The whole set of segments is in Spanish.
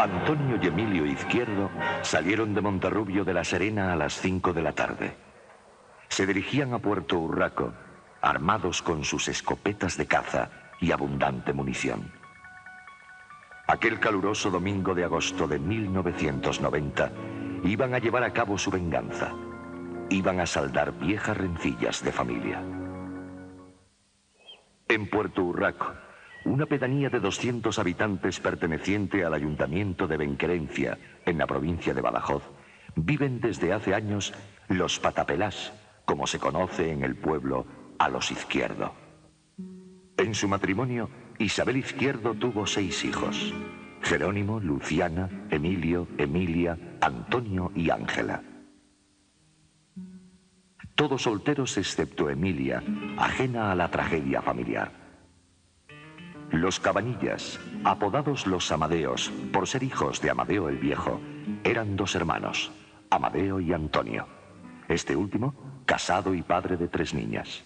Antonio y Emilio Izquierdo salieron de Monterrubio de la Serena a las 5 de la tarde. Se dirigían a Puerto Urraco, armados con sus escopetas de caza y abundante munición. Aquel caluroso domingo de agosto de 1990 iban a llevar a cabo su venganza. Iban a saldar viejas rencillas de familia. En Puerto Urraco, una pedanía de 200 habitantes perteneciente al ayuntamiento de Benquerencia, en la provincia de Badajoz, viven desde hace años los patapelás, como se conoce en el pueblo a los Izquierdo. En su matrimonio, Isabel Izquierdo tuvo 6 hijos: Jerónimo, Luciana, Emilio, Emilia, Antonio y Ángela. Todos solteros excepto Emilia, ajena a la tragedia familiar. Los Cabanillas, apodados los Amadeos por ser hijos de Amadeo el Viejo, eran 2 hermanos, Amadeo y Antonio. Este último, casado y padre de 3 niñas.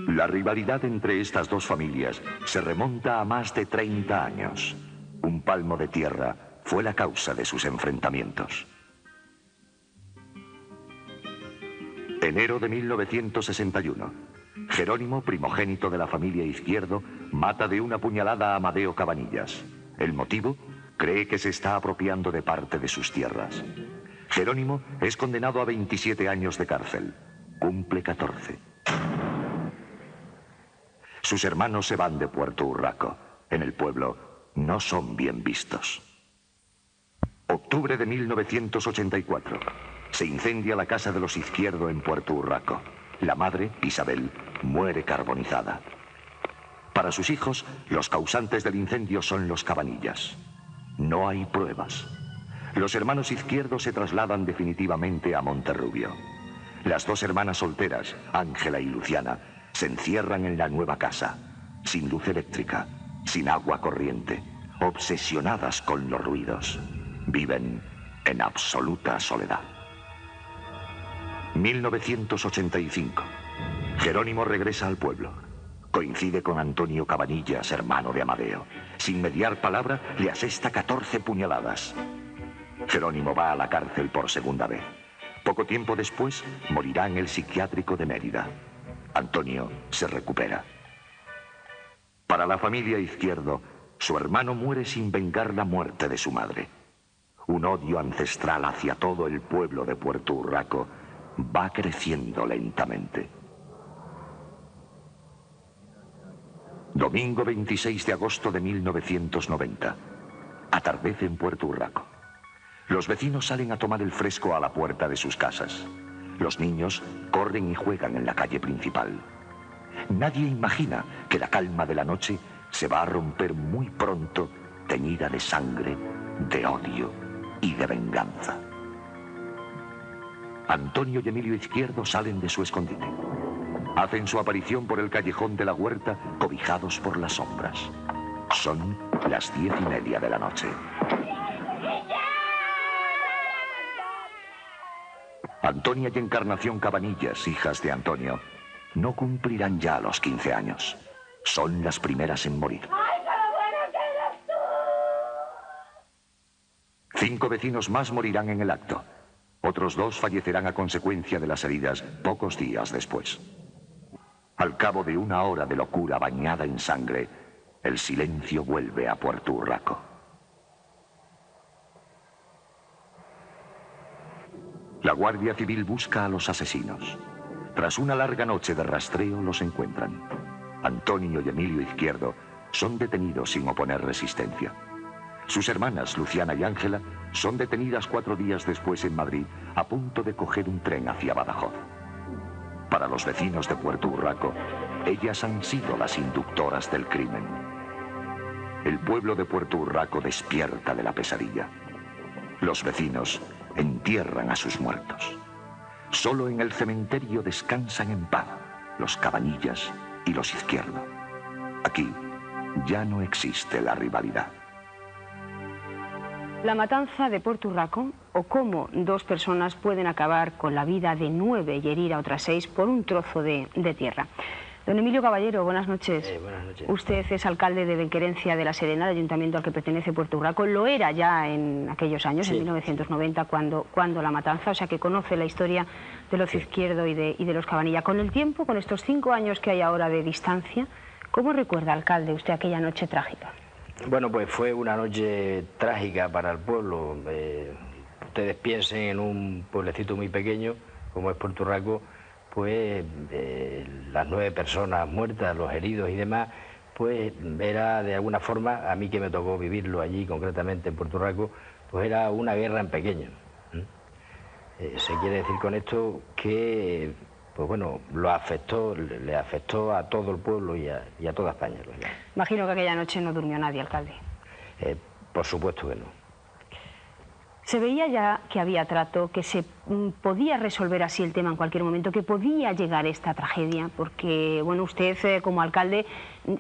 La rivalidad entre estas 2 familias se remonta a más de 30 años. Un palmo de tierra fue la causa de sus enfrentamientos. Enero de 1961. Jerónimo, primogénito de la familia Izquierdo, mata de una puñalada a Amadeo Cabanillas. El motivo: cree que se está apropiando de parte de sus tierras. Jerónimo es condenado a 27 años de cárcel. Cumple 14. Sus hermanos se van de Puerto Urraco. En el pueblo no son bien vistos. Octubre de 1984. Se incendia la casa de los Izquierdo en Puerto Urraco. La madre, Isabel, muere carbonizada. Para sus hijos, los causantes del incendio son los Cabanillas. No hay pruebas. Los hermanos Izquierdo se trasladan definitivamente a Monterrubio. Las 2 hermanas solteras, Ángela y Luciana, se encierran en la nueva casa, sin luz eléctrica, sin agua corriente, obsesionadas con los ruidos. Viven en absoluta soledad. 1985. Jerónimo regresa al pueblo. Coincide con Antonio Cabanillas, hermano de Amadeo. Sin mediar palabra, le asesta 14 puñaladas. Jerónimo va a la cárcel por segunda vez. Poco tiempo después, morirá en el psiquiátrico de Mérida. Antonio se recupera. Para la familia Izquierdo, su hermano muere sin vengar la muerte de su madre. Un odio ancestral hacia todo el pueblo de Puerto Urraco va creciendo lentamente. Domingo 26 de agosto de 1990. Atardece en Puerto Urraco. Los vecinos salen a tomar el fresco a la puerta de sus casas. Los niños corren y juegan en la calle principal. Nadie imagina que la calma de la noche se va a romper muy pronto, teñida de sangre, de odio y de venganza. Antonio y Emilio Izquierdo salen de su escondite. Hacen su aparición por el callejón de la huerta, cobijados por las sombras. Son las 10:30 de la noche. Antonia y Encarnación Cabanillas, hijas de Antonio, no cumplirán ya los 15 años. Son las primeras en morir. 5 vecinos más morirán en el acto. Otros 2 fallecerán a consecuencia de las heridas pocos días después. Al cabo de 1 hora de locura bañada en sangre, el silencio vuelve a Puerto Urraco. La Guardia Civil busca a los asesinos. Tras una larga noche de rastreo, los encuentran. Antonio y Emilio Izquierdo son detenidos sin oponer resistencia. Sus hermanas, Luciana y Ángela, son detenidas 4 días después en Madrid, a punto de coger un tren hacia Badajoz. Para los vecinos de Puerto Urraco, ellas han sido las inductoras del crimen. El pueblo de Puerto Urraco despierta de la pesadilla. Los vecinos entierran a sus muertos. Solo en el cementerio descansan en paz los Cabanillas y los Izquierdo. Aquí ya no existe la rivalidad. La matanza de Puerto Urraco, o cómo 2 personas pueden acabar con la vida de 9 y herir a otras 6 por un trozo de tierra. Don Emilio Caballero, buenas noches. Buenas noches. Usted es alcalde de Benquerencia de la Serena, el ayuntamiento al que pertenece Puerto Urraco. Lo era ya en aquellos años, sí, en 1990, cuando la matanza, o sea que conoce la historia de los Izquierdo y de los Cabanilla. Con el tiempo, con estos 5 años que hay ahora de distancia, ¿cómo recuerda, alcalde, usted aquella noche trágica? Bueno, pues fue una noche trágica para el pueblo. Ustedes piensen en un pueblecito muy pequeño, como es Puerto Urraco, pues las 9 personas muertas, los heridos y demás, pues era de alguna forma, a mí que me tocó vivirlo allí, concretamente en Puerto Urraco, pues era una guerra en pequeño. Se quiere decir con esto que, pues bueno, le afectó a todo el pueblo y a toda España. Imagino que aquella noche no durmió nadie, alcalde. Por supuesto que no. Se veía ya que había trato, que se podía resolver así el tema en cualquier momento, que podía llegar esta tragedia, porque bueno, usted como alcalde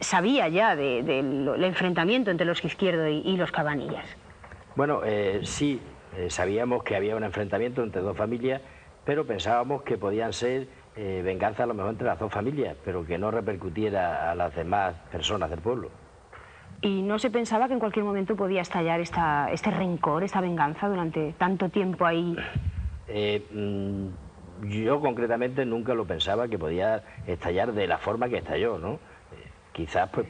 sabía ya del enfrentamiento entre los Izquierdo y los Cabanillas. Bueno, sí, sabíamos que había un enfrentamiento entre 2 familias, pero pensábamos que podían ser venganza a lo mejor entre las 2 familias, pero que no repercutiera a las demás personas del pueblo. ¿Y no se pensaba que en cualquier momento podía estallar este rencor, esta venganza durante tanto tiempo ahí? Yo concretamente nunca lo pensaba que podía estallar de la forma que estalló, ¿no? Quizás, pues,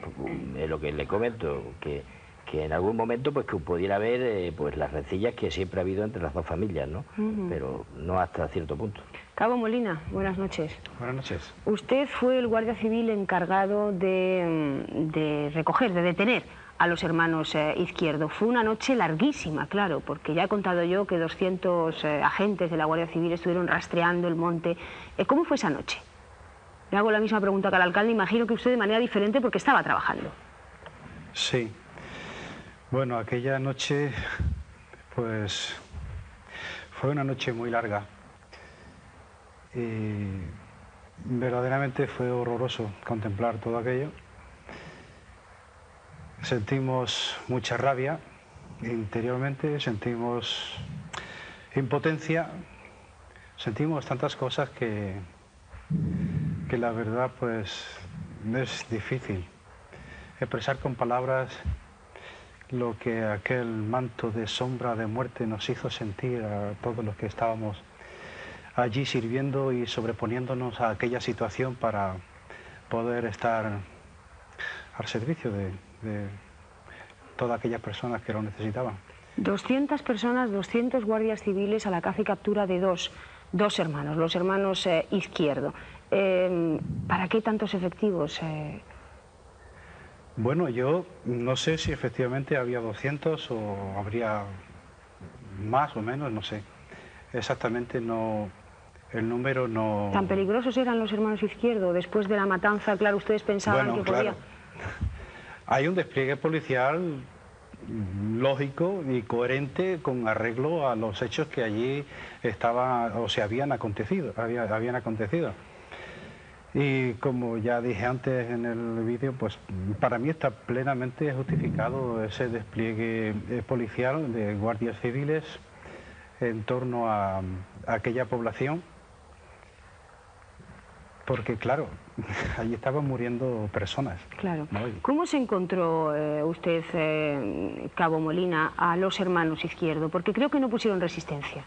lo que le comento, que en algún momento pues que pudiera haber pues las rencillas que siempre ha habido entre las 2 familias, ¿no? Pero no hasta cierto punto. Cabo Molina, buenas noches. Buenas noches. Usted fue el guardia civil encargado de recoger, de detener a los hermanos Izquierdo. Fue una noche larguísima, claro, porque ya he contado yo que 200 agentes de la Guardia Civil estuvieron rastreando el monte. ¿Cómo fue esa noche? Le hago la misma pregunta que al alcalde, imagino que usted de manera diferente porque estaba trabajando. Sí. Bueno, aquella noche, pues, fue una noche muy larga. Y verdaderamente fue horroroso contemplar todo aquello. Sentimos mucha rabia interiormente, sentimos impotencia, sentimos tantas cosas que la verdad pues es difícil expresar con palabras lo que aquel manto de sombra de muerte nos hizo sentir a todos los que estábamos allí sirviendo y sobreponiéndonos a aquella situación para poder estar al servicio de todas aquellas personas que lo necesitaban. 200 personas, 200 guardias civiles a la caza y captura de dos hermanos, los hermanos Izquierdo. ¿Para qué tantos efectivos? Bueno, yo no sé si efectivamente había 200 o habría más o menos, no sé. Exactamente no... El número no... ¿Tan peligrosos eran los hermanos Izquierdo? Después de la matanza, claro, ustedes pensaban que podía... Hay un despliegue policial lógico y coherente con arreglo a los hechos que allí estaban o se habían acontecido. Y como ya dije antes en el vídeo, pues para mí está plenamente justificado ese despliegue policial de guardias civiles en torno a aquella población. Porque, claro, allí estaban muriendo personas. Claro. ¿No? ¿Cómo se encontró usted, Cabo Molina, a los hermanos Izquierdo? Porque creo que no pusieron resistencia.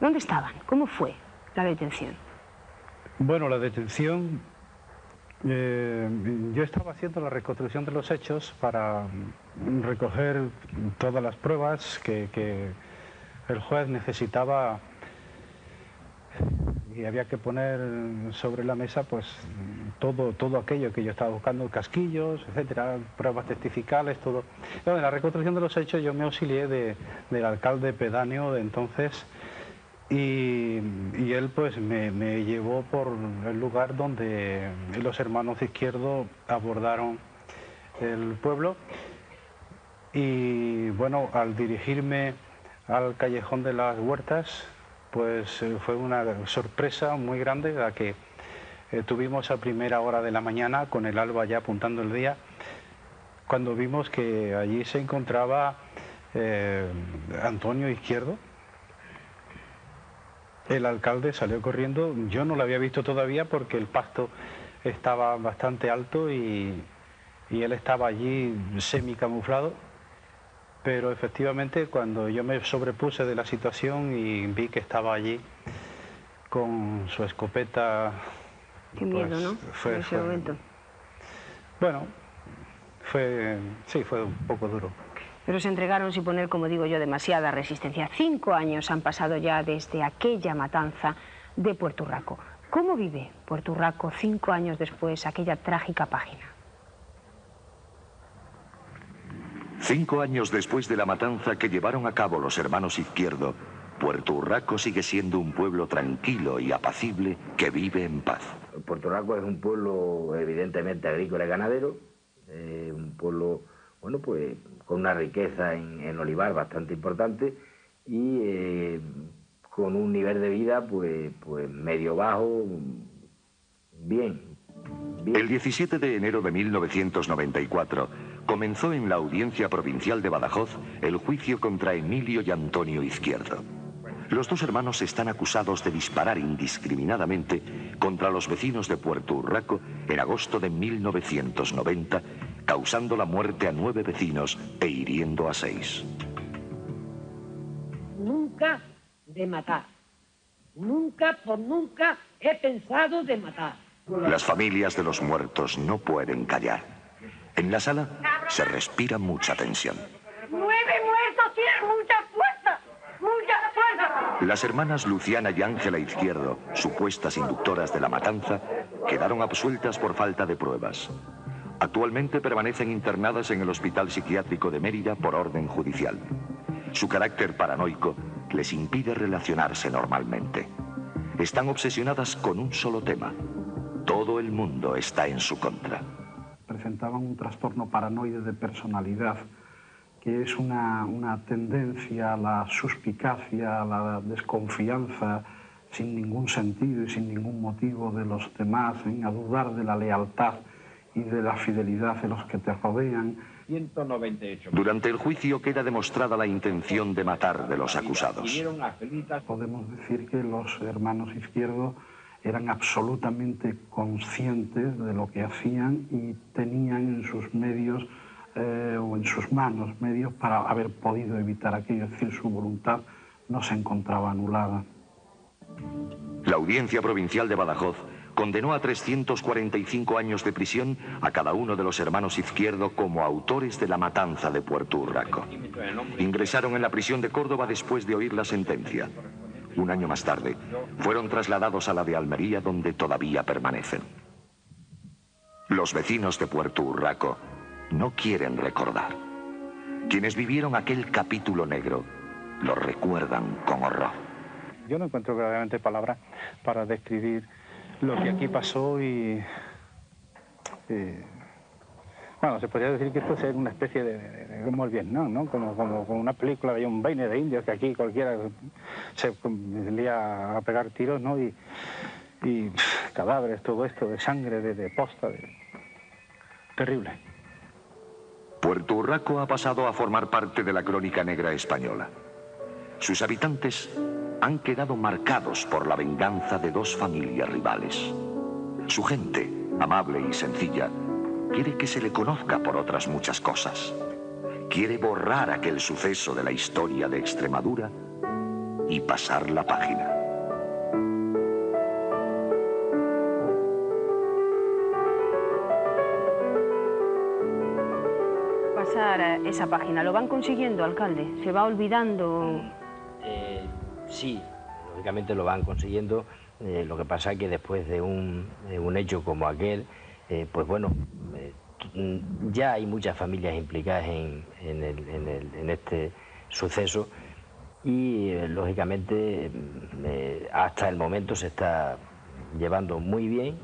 ¿Dónde estaban? ¿Cómo fue la detención? Bueno, la detención... yo estaba haciendo la reconstrucción de los hechos para recoger todas las pruebas que el juez necesitaba y había que poner sobre la mesa pues todo aquello que yo estaba buscando, casquillos, etcétera, pruebas testificales, todo. Bueno, en la reconstrucción de los hechos yo me auxilié del alcalde pedáneo de entonces y él pues me llevó por el lugar donde los hermanos Izquierdo abordaron el pueblo y bueno, al dirigirme al callejón de las Huertas pues fue una sorpresa muy grande la que tuvimos a primera hora de la mañana con el alba ya apuntando el día, cuando vimos que allí se encontraba Antonio Izquierdo, El alcalde salió corriendo, yo no lo había visto todavía porque el pasto estaba bastante alto y él estaba allí semicamuflado, pero efectivamente cuando yo me sobrepuse de la situación y vi que estaba allí con su escopeta... Qué miedo, pues, ¿no? En ese momento. Bueno, sí, fue un poco duro. Pero se entregaron sin poner, como digo yo, demasiada resistencia. 5 años han pasado ya desde aquella matanza de Puerto Urraco. ¿Cómo vive Puerto Urraco 5 años después aquella trágica página? 5 años después de la matanza que llevaron a cabo los hermanos Izquierdo, Puerto Urraco sigue siendo un pueblo tranquilo y apacible que vive en paz. Puerto Urraco es un pueblo evidentemente agrícola y ganadero, un pueblo, bueno, pues con una riqueza en olivar bastante importante y con un nivel de vida pues medio bajo, bien. El 17 de enero de 1994 comenzó en la Audiencia Provincial de Badajoz el juicio contra Emilio y Antonio Izquierdo. Los dos hermanos están acusados de disparar indiscriminadamente contra los vecinos de Puerto Urraco en agosto de 1990, causando la muerte a 9 vecinos e hiriendo a 6. Nunca de matar. Nunca por nunca he pensado de matar. Las familias de los muertos no pueden callar. En la sala se respira mucha tensión. 9 muertos tienen mucha fuerza. Mucha fuerza. Las hermanas Luciana y Ángela Izquierdo, supuestas inductoras de la matanza, quedaron absueltas por falta de pruebas. Actualmente permanecen internadas en el Hospital Psiquiátrico de Mérida por orden judicial. Su carácter paranoico les impide relacionarse normalmente. Están obsesionadas con un solo tema. Todo el mundo está en su contra. Presentaban un trastorno paranoide de personalidad, que es una tendencia a la suspicacia, a la desconfianza sin ningún sentido y sin ningún motivo de los demás, a dudar de la lealtad y de la fidelidad de los que te rodean. 198. Durante el juicio queda demostrada la intención de matar de los acusados. Podemos decir que los hermanos Izquierdo eran absolutamente conscientes de lo que hacían y tenían en sus medios o en sus manos medios para haber podido evitar aquello, es decir, su voluntad no se encontraba anulada. La Audiencia Provincial de Badajoz condenó a 345 años de prisión a cada uno de los hermanos Izquierdo como autores de la matanza de Puerto Urraco. Ingresaron en la prisión de Córdoba después de oír la sentencia. Un año más tarde, fueron trasladados a la de Almería, donde todavía permanecen. Los vecinos de Puerto Urraco no quieren recordar. Quienes vivieron aquel capítulo negro lo recuerdan con horror. Yo no encuentro verdaderamente palabras para describir lo que aquí pasó y bueno, se podría decir que esto es una especie de como el Vietnam, ¿no? Como una película de un Baine de indios, que aquí cualquiera se lía a pegar tiros, ¿no? Y cadáveres, todo esto, de sangre, de posta, terrible. Puerto Urraco ha pasado a formar parte de la crónica negra española. Sus habitantes han quedado marcados por la venganza de 2 familias rivales. Su gente, amable y sencilla, quiere que se le conozca por otras muchas cosas. Quiere borrar aquel suceso de la historia de Extremadura y pasar la página. Pasar esa página, ¿lo van consiguiendo, alcalde? ¿Se va olvidando? Sí, lógicamente lo van consiguiendo. Lo que pasa es que después de un hecho como aquel, pues bueno, ya hay muchas familias implicadas en este suceso y lógicamente hasta el momento se está llevando muy bien.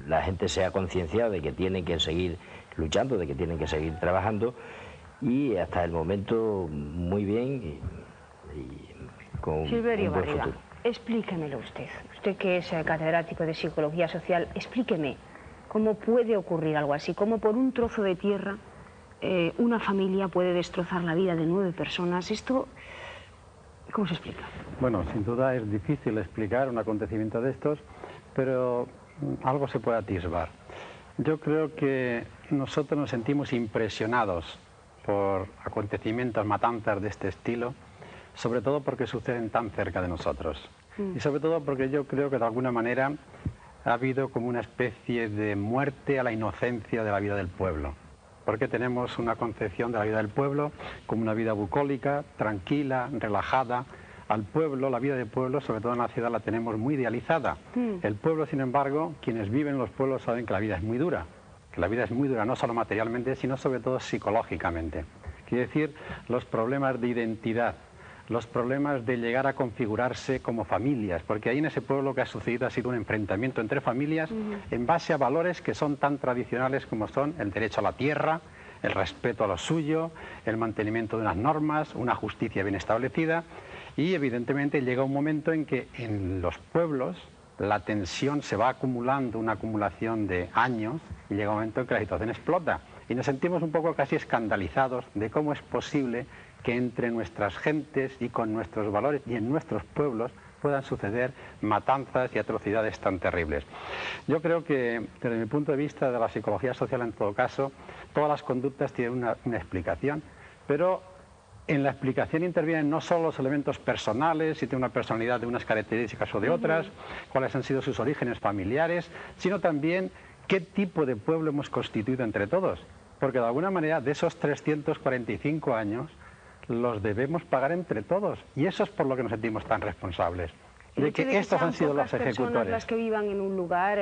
La gente se ha concienciado de que tienen que seguir luchando, de que tienen que seguir trabajando y hasta el momento muy bien y con Silverio un buen Barriga, futuro. explíquemelo usted. Usted que es catedrático de Psicología Social, explíqueme cómo puede ocurrir algo así, cómo por un trozo de tierra una familia puede destrozar la vida de 9 personas. Esto ¿Cómo se explica? Bueno, sin duda es difícil explicar un acontecimiento de estos, pero algo se puede atisbar. Yo creo que nosotros nos sentimos impresionados por acontecimientos, matanzas de este estilo, sobre todo porque suceden tan cerca de nosotros. Y sobre todo porque yo creo que de alguna manera ha habido como una especie de muerte a la inocencia de la vida del pueblo. Porque tenemos una concepción de la vida del pueblo como una vida bucólica, tranquila, relajada. Al pueblo, la vida del pueblo, sobre todo en la ciudad, la tenemos muy idealizada. El pueblo, sin embargo, quienes viven en los pueblos saben que la vida es muy dura. Que la vida es muy dura, no solo materialmente, sino sobre todo psicológicamente. Quiere decir, los problemas de identidad, los problemas de llegar a configurarse como familias, porque ahí en ese pueblo lo que ha sucedido ha sido un enfrentamiento entre familias en base a valores que son tan tradicionales como son el derecho a la tierra, el respeto a lo suyo, el mantenimiento de unas normas, una justicia bien establecida, y evidentemente llega un momento en que en los pueblos la tensión se va acumulando, una acumulación de años, y llega un momento en que la situación explota. Y nos sentimos un poco casi escandalizados de cómo es posible que entre nuestras gentes y con nuestros valores y en nuestros pueblos puedan suceder matanzas y atrocidades tan terribles. Yo creo que, desde mi punto de vista de la psicología social en todo caso, todas las conductas tienen una explicación, pero en la explicación intervienen no solo los elementos personales, si tiene una personalidad de unas características o de otras, cuáles han sido sus orígenes familiares, sino también qué tipo de pueblo hemos constituido entre todos. Porque de alguna manera de esos 345 años los debemos pagar entre todos. Y eso es por lo que nos sentimos tan responsables. De que estos han sido los ejecutores. Las que vivan en un lugar,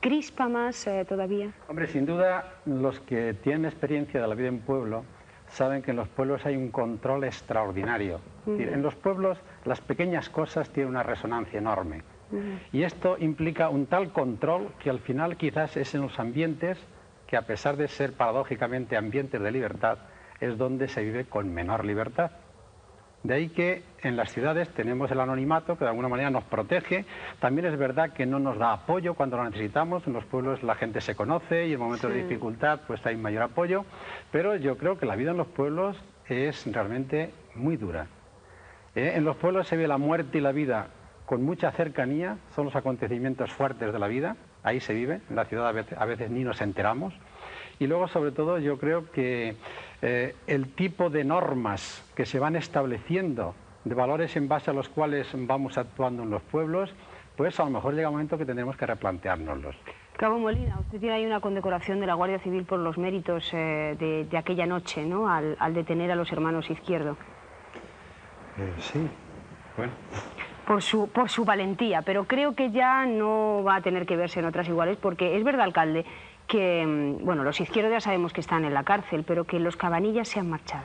¿crispa más todavía? Hombre, sin duda, los que tienen experiencia de la vida en pueblo saben que en los pueblos hay un control extraordinario. Es decir, en los pueblos las pequeñas cosas tienen una resonancia enorme. Y esto implica un tal control que al final quizás es en los ambientes que, a pesar de ser paradójicamente ambientes de libertad, es donde se vive con menor libertad. De ahí que en las ciudades tenemos el anonimato que de alguna manera nos protege. También es verdad que no nos da apoyo cuando lo necesitamos. En los pueblos la gente se conoce y en momentos de dificultad pues hay mayor apoyo. Pero yo creo que la vida en los pueblos es realmente muy dura. En los pueblos se ve la muerte y la vida con mucha cercanía. Son los acontecimientos fuertes de la vida. Ahí se vive. En la ciudad a veces ni nos enteramos. Y luego, sobre todo, yo creo que el tipo de normas que se van estableciendo, de valores en base a los cuales vamos actuando en los pueblos, pues a lo mejor llega un momento que tendremos que replanteárnoslos. Cabo Molina, usted tiene ahí una condecoración de la Guardia Civil por los méritos de aquella noche, ¿no?, al detener a los hermanos Izquierdo. Sí, bueno. Por su valentía, pero creo que ya no va a tener que verse en otras iguales, porque es verdad, alcalde, que, bueno, los Izquierdo ya sabemos que están en la cárcel, pero que los Cabanillas se han marchado.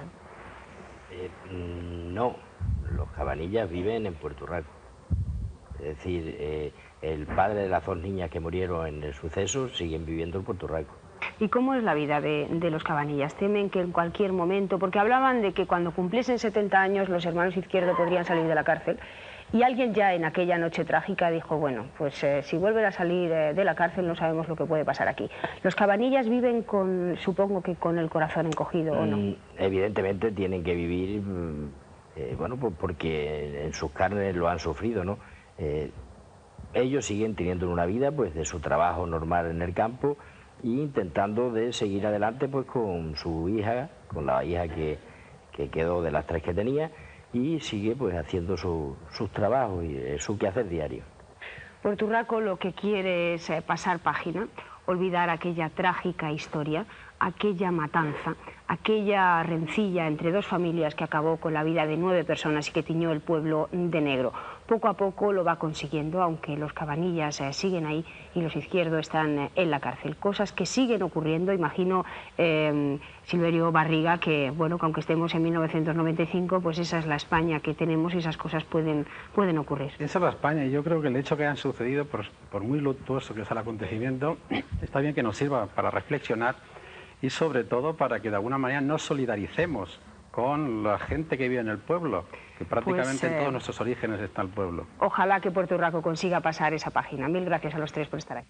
No, los Cabanillas viven en Puerto Rico. Es decir, el padre de las dos niñas que murieron en el suceso siguen viviendo en Puerto Rico. ¿Y cómo es la vida de los Cabanillas? ¿Temen que en cualquier momento, porque hablaban de que cuando cumpliesen 70 años los hermanos Izquierdo podrían salir de la cárcel? Y alguien ya en aquella noche trágica dijo, bueno, pues si vuelven a salir de la cárcel no sabemos lo que puede pasar aquí. ¿Los Cabanillas viven con, supongo que con el corazón encogido o no? Evidentemente tienen que vivir, bueno, pues porque en sus carnes lo han sufrido, ¿no? Ellos siguen teniendo una vida pues de su trabajo normal en el campo e intentando de seguir adelante pues con su hija, con la hija que quedó de las tres que tenía, y sigue pues haciendo sus trabajos y su quehacer diario. Puerto Rico lo que quiere es pasar página, olvidar aquella trágica historia, aquella matanza, aquella rencilla entre dos familias que acabó con la vida de 9 personas y que tiñó el pueblo de negro. Poco a poco lo va consiguiendo, aunque los Cabanillas siguen ahí y los Izquierdo están en la cárcel. Cosas que siguen ocurriendo, imagino, Silverio Barriga, que bueno, que aunque estemos en 1995, pues esa es la España que tenemos y esas cosas pueden ocurrir. Esa es la España, y yo creo que el hecho que hayan sucedido, por muy luctuoso que sea el acontecimiento, está bien que nos sirva para reflexionar y sobre todo para que de alguna manera nos solidaricemos con la gente que vive en el pueblo, que prácticamente en todos nuestros orígenes está el pueblo. Ojalá que Puerto Rico consiga pasar esa página. Mil gracias a los tres por estar aquí.